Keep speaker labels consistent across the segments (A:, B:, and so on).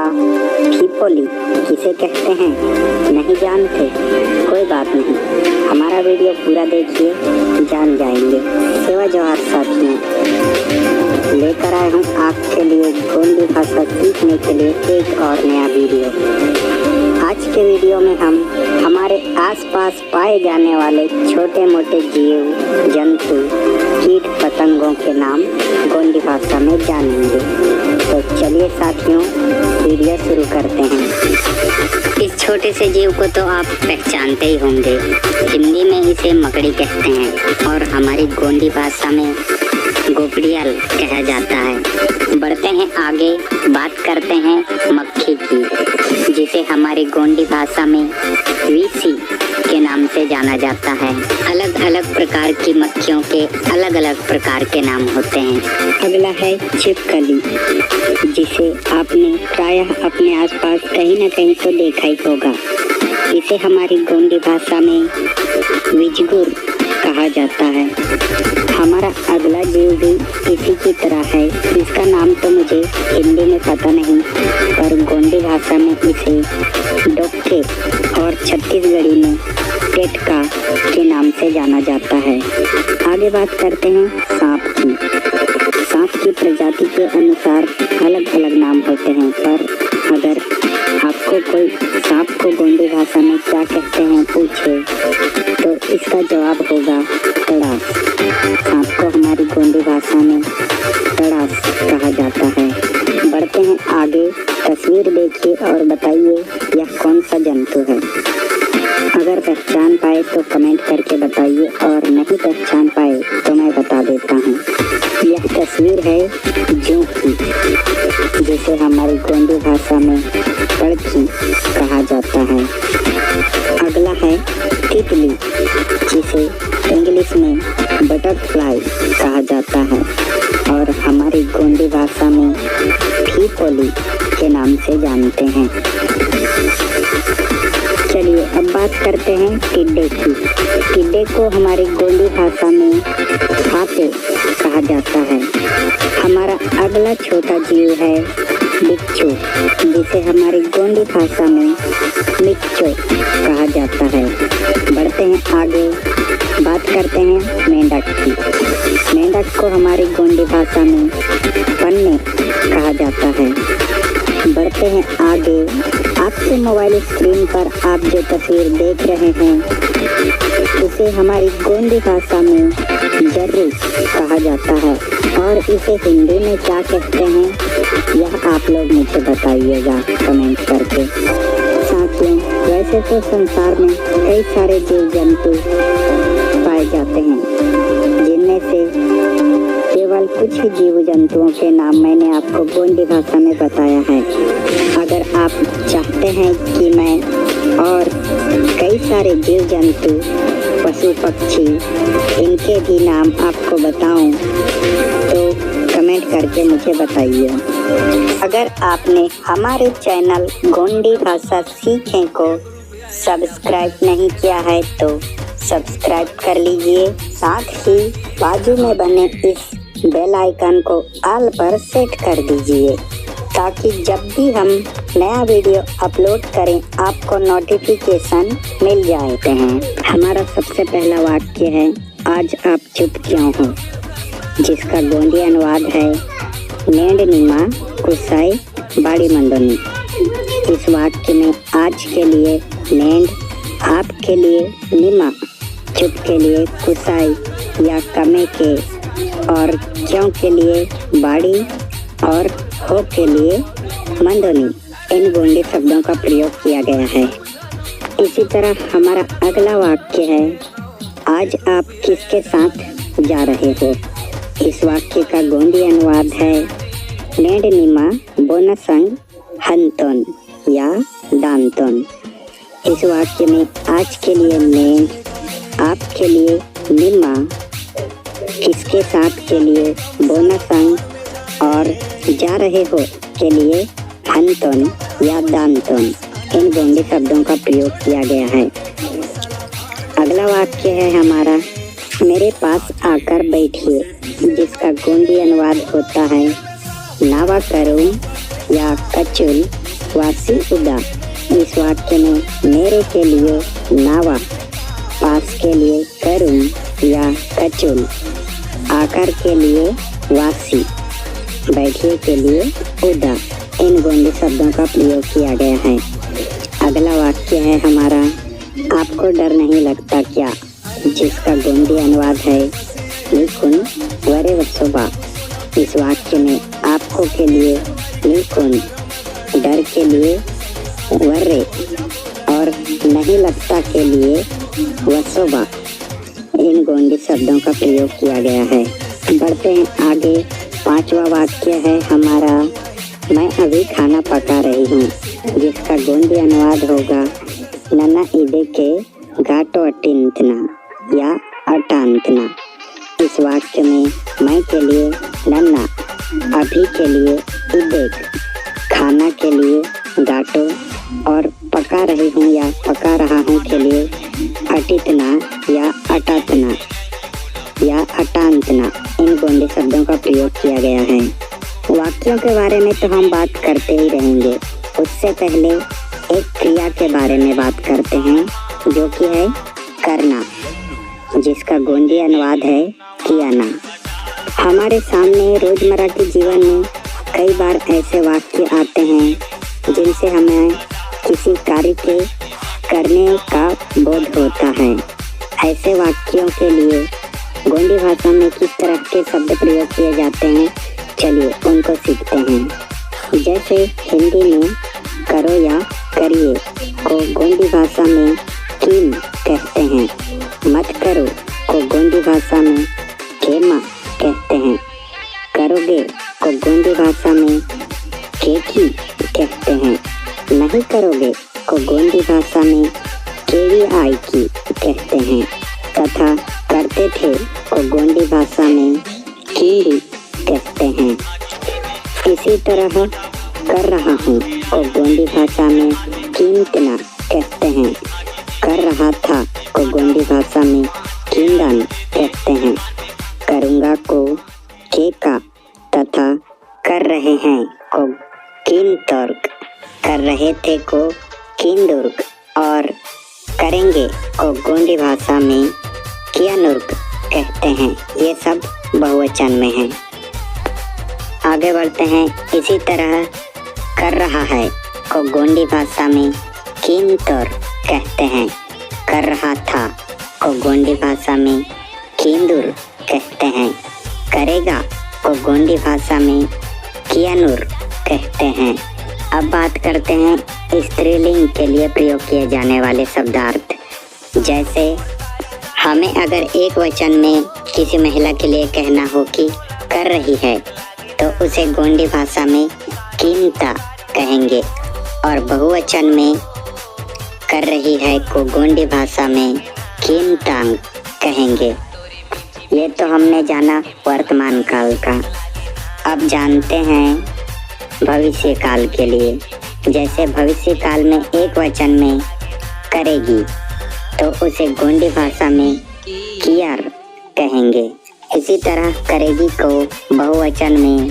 A: फीपोली किसे कहते हैं नहीं जानते? कोई बात नहीं, हमारा वीडियो पूरा देखिए, जान जाएंगे। सेवा जोहार साथियों, लेकर आए हूँ आपके लिए गोंडी भाषा सीखने के लिए एक और नया वीडियो। आज के वीडियो में हम हमारे आसपास पाए जाने वाले छोटे मोटे जीव जंतु कीट पतंगों के नाम गोंडी भाषा में जानेंगे। तो चलिए साथियों, वीडियो शुरू करते हैं। इस छोटे से जीव को तो आप पहचानते ही होंगे। हिंदी में इसे मकड़ी कहते हैं और हमारी गोंडी भाषा में गोपड़ियाल कहा जाता है। बढ़ते हैं आगे, बात करते हैं मक्खी की, जिसे हमारी गोंडी भाषा में वीसी के नाम से जाना जाता है। अलग अलग प्रकार की मक्खियों के अलग अलग प्रकार के नाम होते हैं। अगला है छिपकली, जिसे आपने प्रायः अपने आसपास कहीं न कहीं तो देखा ही होगा। इसे हमारी गोंडी भाषा में विजगुर कहा जाता है। हमारा अगला जीव भी इसी की तरह है। इसका नाम तो मुझे हिंदी में पता नहीं, पर गोंडी भाषा में इसे डोके और छत्तीसगढ़ी में टेटका के नाम से जाना जाता है। आगे बात करते हैं सांप की। सांप की प्रजाति के अनुसार अलग अलग नाम होते हैं, पर अगर आपको कोई सांप को गोंडी भाषा में क्या कहते हैं पूछे तो इसका जवाब होगा तड़ास। सांप को हमारी गोंडी भाषा में तड़ास कहा जाता है। बढ़ते हैं आगे, तस्वीर देखिए और बताइए यह कौन सा जंतु है। अगर पहचान पाए तो कमेंट करके बताइए, और नहीं पहचान पाए तो मैं बता देता हूँ। यह तस्वीर है जूं की, जिसे हमारी गोंडी भाषा में पड़की कहा जाता है। अगला है तितली, जिसे इंग्लिश में बटरफ्लाई कहा जाता है और हमारी गोंडी भाषा में फीपोली के नाम से जानते हैं। चलिए अब बात करते हैं टिड्डे की। टिड्डे को हमारी गोंडी भाषा में फाते कहा जाता है। हमारा अगला छोटा जीव है बिच्छू, जिसे हमारी गोंडी भाषा में मिच्चो कहा जाता है। बढ़ते हैं आगे, बात करते हैं मेंढक की। मेंढक को हमारी गोंडी भाषा में पन्ने कहा जाता है। बढ़ते हैं आगे, आपके मोबाइल स्क्रीन पर आप जो तस्वीर देख रहे हैं उसे हमारी गोंडी भाषा में जर्री कहा जाता है, और इसे हिंदी में क्या कहते हैं यह आप लोग मुझे बताइएगा कमेंट करके। साथियों, वैसे तो संसार में कई सारे जीव जंतु पाए जाते हैं, जिनमें से केवल कुछ ही जीव जंतुओं के नाम मैंने आपको गोंडी भाषा में बताया है। अगर आप चाहते हैं कि मैं और कई सारे जीव जंतु पशु पक्षी इनके भी नाम आपको बताऊं तो कमेंट करके मुझे बताइए। अगर आपने हमारे चैनल गोंडी भाषा सीखें को सब्सक्राइब नहीं किया है तो सब्सक्राइब कर लीजिए। साथ ही बाजू में बने इस बेल आइकन को ऑल पर सेट कर दीजिए, ताकि जब भी हम नया वीडियो अपलोड करें आपको नोटिफिकेशन मिल जाते हैं। हमारा सबसे पहला वाक्य है, आज आप चुप क्यों हो, जिसका गोंडी अनुवाद है नेंड निमा कुसाई बाड़ी मंडोनी। इस वाक्य में आज के लिए नेंड, आपके लिए निमा, चुप के लिए कुसाई या कमे के, और क्यों के लिए बाड़ी, और हो के लिए मंडोनी, इन गोंडी शब्दों का प्रयोग किया गया है। इसी तरह हमारा अगला वाक्य है, आज आप किसके साथ जा रहे हो। इस वाक्य का गोंडी अनुवाद है नेंड निमा बोनसंग हंतोन या दांतोन। इस वाक्य में आज के लिए नेंड, आपके लिए निमा, किसके साथ के लिए बोनसंग, और जा रहे हो के लिए हंतोन या दांतोन, इन गोंडी शब्दों का प्रयोग किया गया है। अगला वाक्य है हमारा, मेरे पास आकर बैठिए, जिसका गोंडी अनुवाद होता है नावा करूं या कचुल वासी उदा। इस वाक्य में मेरे के लिए नावा, पास के लिए करूं या कचुल, आकर के लिए वासी, बैठिए के लिए उदा, इन गोंडी शब्दों का प्रयोग किया गया है। अगला वाक्य है हमारा आपको डर नहीं लगता क्या, जिसका गोंडी अनुवाद है निकुन वरे वसोबा। इस वाक्य में आपको के लिए निकुन, डर के लिए वर्रे और नहीं लगता के लिए वसोबा, इन गोंडी शब्दों का प्रयोग किया गया है। बढ़ते हैं आगे। पांचवा वाक्य है हमारा मैं अभी खाना पका रही हूँ, जिसका गोंडी अनुवाद होगा नन्ना ईदे के गाटो अटिंतना या अटांतना। इस वाक्य में मैं के लिए नन्ना, अभी के लिए इदेक, खाना के लिए गाटो और पका रही हूँ या पका रहा हूँ के लिए अटितना या अटातना या अटांतना, इन गोंडी शब्दों का प्रयोग किया गया है। वाक्यों के बारे में तो हम बात करते ही रहेंगे, उससे पहले एक क्रिया के बारे में बात करते हैं जो कि है करना, जिसका गोंडी अनुवाद है कियाना। हमारे सामने रोजमर्रा के जीवन में कई बार ऐसे वाक्य आते हैं जिनसे हमें किसी कार्य के करने का बोध होता है। ऐसे वाक्यों के लिए गोंडी भाषा में किस तरह के शब्द प्रयोग किए जाते हैं, चलिए उनको सीखते हैं। जैसे हिंदी में करो या करिए को गोंडी भाषा में कीम कहते हैं। मत करो को गोंडी भाषा में केमा कहते हैं। करोगे को गोंडी भाषा में केकी कहते हैं। नहीं करोगे को गोंडी भाषा में केवी आई की कहते हैं तथा करते थे को गोंडी भाषा में कीड़ी कहते हैं। इसी तरह कर रहा हूँ को गोंडी भाषा में कीमतना कहते हैं। कर रहा था को गोंडी भाषा में कींदान कहते हैं। करूँगा को केका तथा कर रहे हैं को कीनतर्क, कर रहे थे को कींदुर्ग और करेंगे को गोंडी भाषा में कियानुर्ग कहते हैं। ये सब बहुवचन में है। आगे बढ़ते हैं। इसी तरह कर रहा है को गोंडी भाषा में कीनतोर कहते हैं। कर रहा था को गोंडी भाषा में कींदुर कहते हैं। करेगा को गोंडी भाषा में कियानुर कहते हैं। अब बात करते हैं स्त्रीलिंग के लिए प्रयोग किए जाने वाले शब्दार्थ। जैसे हमें अगर एक वचन में किसी महिला के लिए कहना हो कि कर रही है तो उसे गोंडी भाषा में कीमता कहेंगे और बहुवचन में कर रही है को गोंडी भाषा में कीमतांग कहेंगे। ये तो हमने जाना वर्तमान काल का। अब जानते हैं भविष्य काल के लिए। जैसे भविष्य काल में एक वचन में करेगी तो उसे गोंडी भाषा में कियार कहेंगे। इसी तरह करेगी को बहुवचन में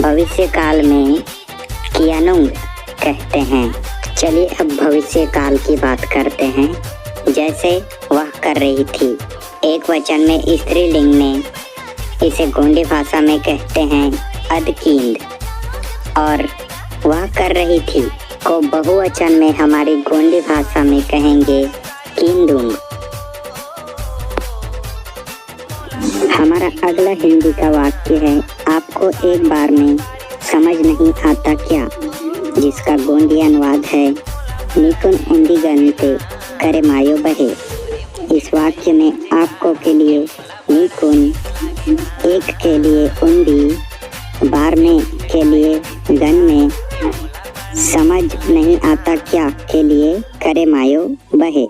A: भविष्य काल में कियानुंग कहते हैं। चलिए अब भविष्य काल की बात करते हैं। जैसे वह कर रही थी, एक वचन में स्त्रीलिंग में इसे गोंडी भाषा में कहते हैं अदकींद और वह कर रही थी को बहुवचन में हमारी गोंडी भाषा में कहेंगे कींदुंग। हमारा अगला हिंदी का वाक्य है आपको एक बार में समझ नहीं आता क्या, जिसका गोंडी अनुवाद है निकुन उंडी गनते करे मायो बहे। इस वाक्य में आपको के लिए निकुन, एक के लिए उंडी, बार में के लिए गन में, समझ नहीं आता क्या के लिए करे मायो बहे,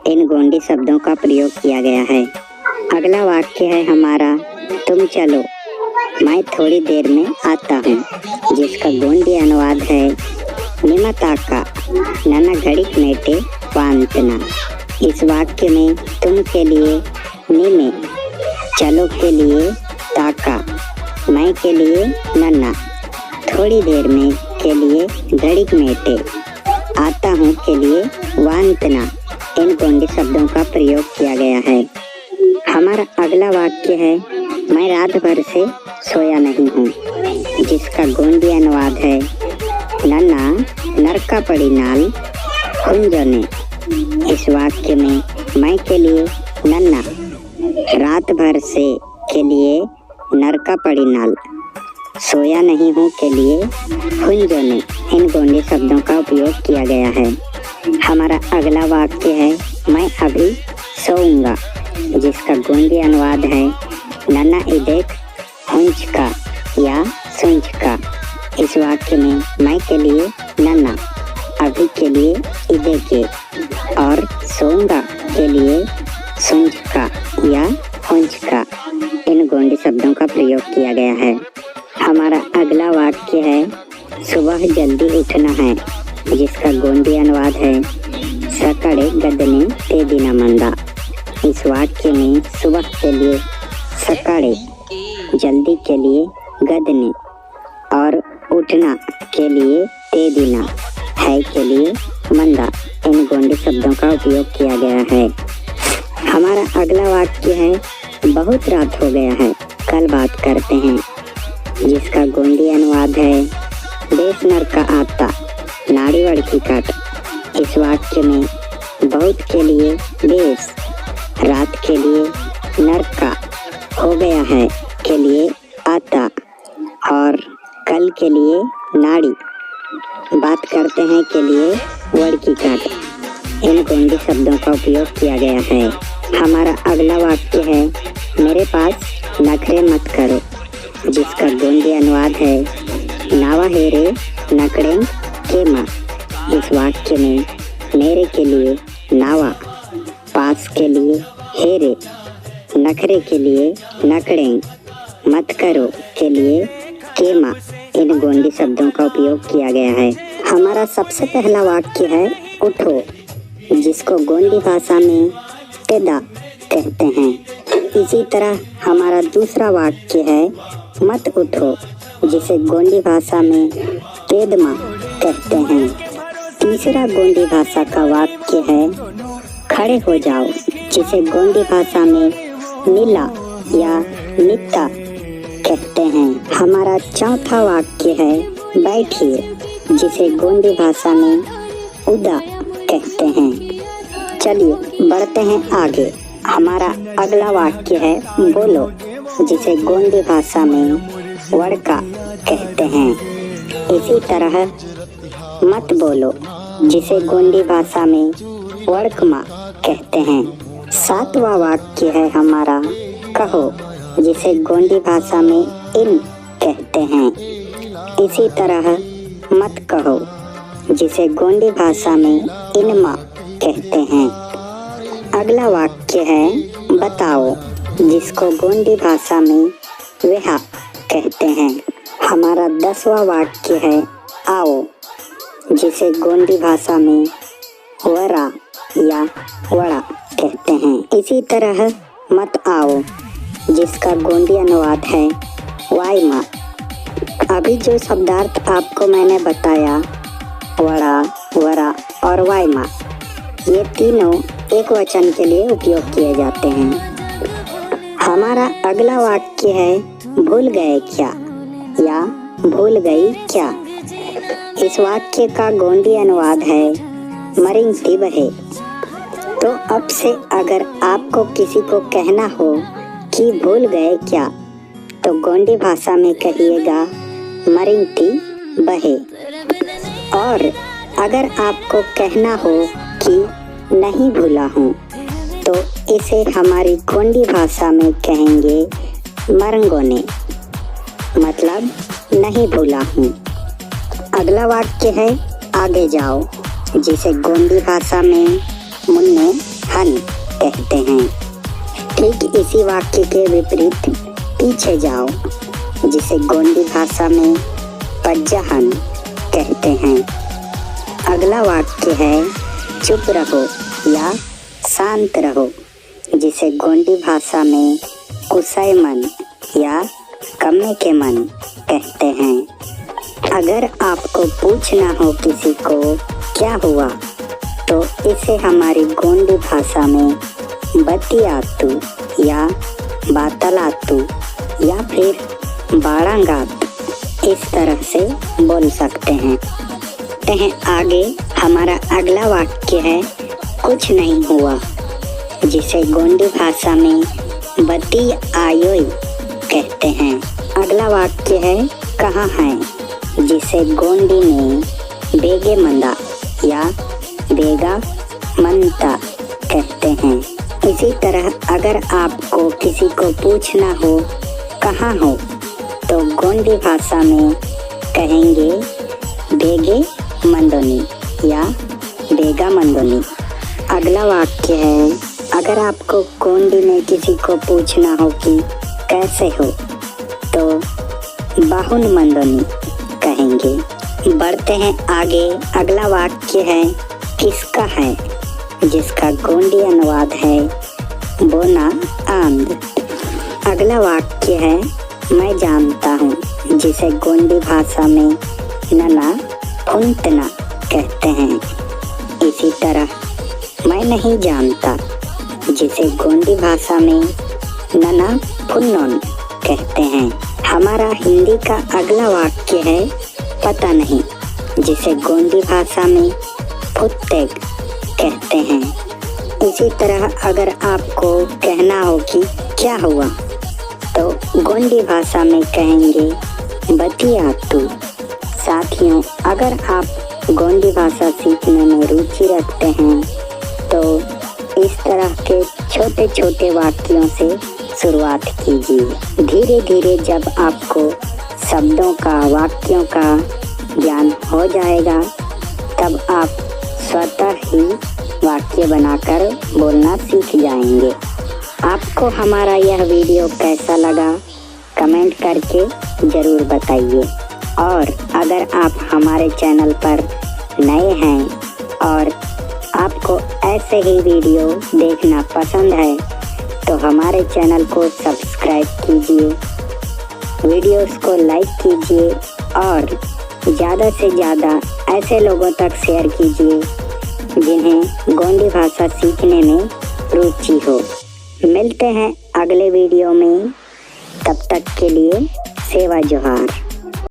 A: इन गोंडी शब्दों का प्रयोग किया गया है। अगला वाक्य है हमारा तुम चलो मैं थोड़ी देर में आता हूँ, जिसका गोंडी अनुवाद है निमताका नाना घड़िक मेटे वांतना। इस वाक्य में तुम के लिए निमे, चलो के लिए ताका, मैं के लिए नन्ना, थोड़ी देर में के लिए घड़िक मेटे, आता हूँ के लिए वांतना, इन गोंडी शब्दों का प्रयोग किया गया है। हमारा अगला वाक्य है मैं रात भर से सोया नहीं हूँ, जिसका गोंडी अनुवाद है नन्ना नरका पड़ी नाल हुंजने। इस वाक्य में मैं के लिए नन्ना, रात भर से के लिए नरका पड़ी नाल, सोया नहीं हूँ के लिए हुंजने, इन गोंडी शब्दों का उपयोग किया गया है। हमारा अगला वाक्य है मैं अभी सोऊंगा, जिसका गोंडी अनुवाद है नन्ना इदेक हुंच का या सुंच का। इस वाक्य में मैं के लिए नन्ना, अभी के लिए इदे के और सोऊंगा के लिए सुंच का या हुंच का, इन गोंडी शब्दों का प्रयोग किया गया है। हमारा अगला वाक्य है सुबह जल्दी उठना है, जिसका गोंडी अनुवाद है सकड़े गदने ते दिना मंदा। इस वाक्य में सुबह के लिए सकड़े, जल्दी के लिए गदने और उठना के लिए ते दिना है के लिए मंदा, इन गोंडी शब्दों का उपयोग किया गया है। हमारा अगला वाक्य है बहुत रात हो गया है, कल बात करते हैं, जिसका गोंडी अनुवाद है देश नर का आता नाड़ी वड़की काट। इस वाक्य में बहुत के लिए देश, रात के लिए नर का, हो गया है के लिए आता और कल के लिए नाड़ी, बात करते हैं के लिए वड़की काट, इन गोंडी शब्दों का उपयोग किया गया है। हमारा अगला वाक्य है मेरे पास नखरे मत करो, जिसका गोंडी अनुवाद है नावा हेरे नकड़े के माँ। इस वाक्य में मेरे के लिए नावा, पास के लिए हेरे, नखरे के लिए नकड़े, मत करो के लिए केमा, इन गोंडी शब्दों का उपयोग किया गया है। हमारा सबसे पहला वाक्य है उठो, जिसको गोंडी भाषा में तेदा कहते हैं। इसी तरह हमारा दूसरा वाक्य है मत उठो, जिसे गोंडी भाषा में तेदमा कहते हैं। तीसरा गोंडी भाषा का वाक्य है खड़े हो जाओ, जिसे गोंडी भाषा में नीला या नित्ता कहते हैं। हमारा चौथा वाक्य है बैठिए, जिसे गोंडी भाषा में उदा कहते हैं। चलिए बढ़ते हैं आगे। हमारा अगला वाक्य है बोलो, जिसे गोंडी भाषा में वड़का कहते हैं। इसी तरह मत बोलो, जिसे गोंडी भाषा में वड़कमा कहते हैं। सातवां वाक्य है हमारा कहो, जिसे गोंडी भाषा में इन कहते हैं। इसी तरह मत कहो, जिसे गोंडी भाषा में इनमा कहते हैं। अगला वाक्य है बताओ, जिसको गोंडी भाषा में वेहा कहते हैं। हमारा 10वां वाक्य है आओ, जिसे गोंडी भाषा में वरा या वड़ा कहते हैं। इसी तरह मत आओ, जिसका गोंडी अनुवाद है वाइमा। अभी जो शब्दार्थ आपको मैंने बताया, वड़ा, वरा और वाइमा, ये तीनों एक वचन के लिए उपयोग किए जाते हैं। हमारा अगला वाक्य है भूल गए क्या या भूल गई क्या। इस वाक्य का गोंडी अनुवाद है मरिंगती बहे। तो अब से अगर आपको किसी को कहना हो कि भूल गए क्या, तो गोंडी भाषा में कहिएगा मरिंगती बहे। और अगर आपको कहना हो कि नहीं भूला हूँ, तो इसे हमारी गोंडी भाषा में कहेंगे मरंगोने, मतलब नहीं भूला हूँ। अगला वाक्य है आगे जाओ, जिसे गोंडी भाषा में मुन्ने हन कहते हैं। ठीक इसी वाक्य के विपरीत पीछे जाओ, जिसे गोंडी भाषा में पज्जाहन कहते हैं। अगला वाक्य है चुप रहो या शांत रहो, जिसे गोंडी भाषा में कुसै मन या कम्मे के मन कहते हैं। अगर आपको पूछना हो किसी को क्या हुआ तो इसे हमारी गोंडी भाषा में बतियातू या बातलातू या फिर बाड़ांगात इस तरह से बोल सकते हैं। आगे हमारा अगला वाक्य है कुछ नहीं हुआ, जिसे गोंडी भाषा में बती आयोई कहते हैं। अगला वाक्य है कहाँ है, जिसे गोंडी में बेगे मंदा या बेगा मनता कहते हैं। इसी तरह अगर आपको किसी को पूछना हो कहाँ हो तो गोंडी भाषा में कहेंगे बेगे मंदोनी या बेगा मंदोनी। अगला वाक्य है अगर आपको गोंडी में किसी को पूछना हो कि कैसे हो तो बाहुन मंदोनी कहेंगे। बढ़ते हैं आगे। अगला वाक्य है किसका है, जिसका गोंडी अनुवाद है बोना आंद। अगला वाक्य है मैं जानता हूँ, जिसे गोंडी भाषा में नना फुंतना कहते हैं। इसी तरह मैं नहीं जानता, जिसे गोंडी भाषा में नना फुन्नोन कहते हैं। हमारा हिंदी का अगला वाक्य है पता नहीं, जिसे गोंडी भाषा में फुत्तेग कहते हैं। इसी तरह अगर आपको कहना हो कि क्या हुआ तो गोंडी भाषा में कहेंगे बतियातू। साथियों, अगर आप गोंडी भाषा सीखने में रुचि रखते हैं तो इस तरह के छोटे छोटे वाक्यों से शुरुआत कीजिए। धीरे धीरे जब आपको शब्दों का, वाक्यों का ज्ञान हो जाएगा तब आप स्वतः ही वाक्य बनाकर बोलना सीख जाएंगे। आपको हमारा यह वीडियो कैसा लगा कमेंट करके ज़रूर बताइए। और अगर आप हमारे चैनल पर नए हैं और आपको ऐसे ही वीडियो देखना पसंद है तो हमारे चैनल को सब्सक्राइब कीजिए, वीडियोस को लाइक कीजिए और ज़्यादा से ज़्यादा ऐसे लोगों तक शेयर कीजिए जिन्हें गोंडी भाषा सीखने में रुचि हो। मिलते हैं अगले वीडियो में, तब तक के लिए सेवा जोहार।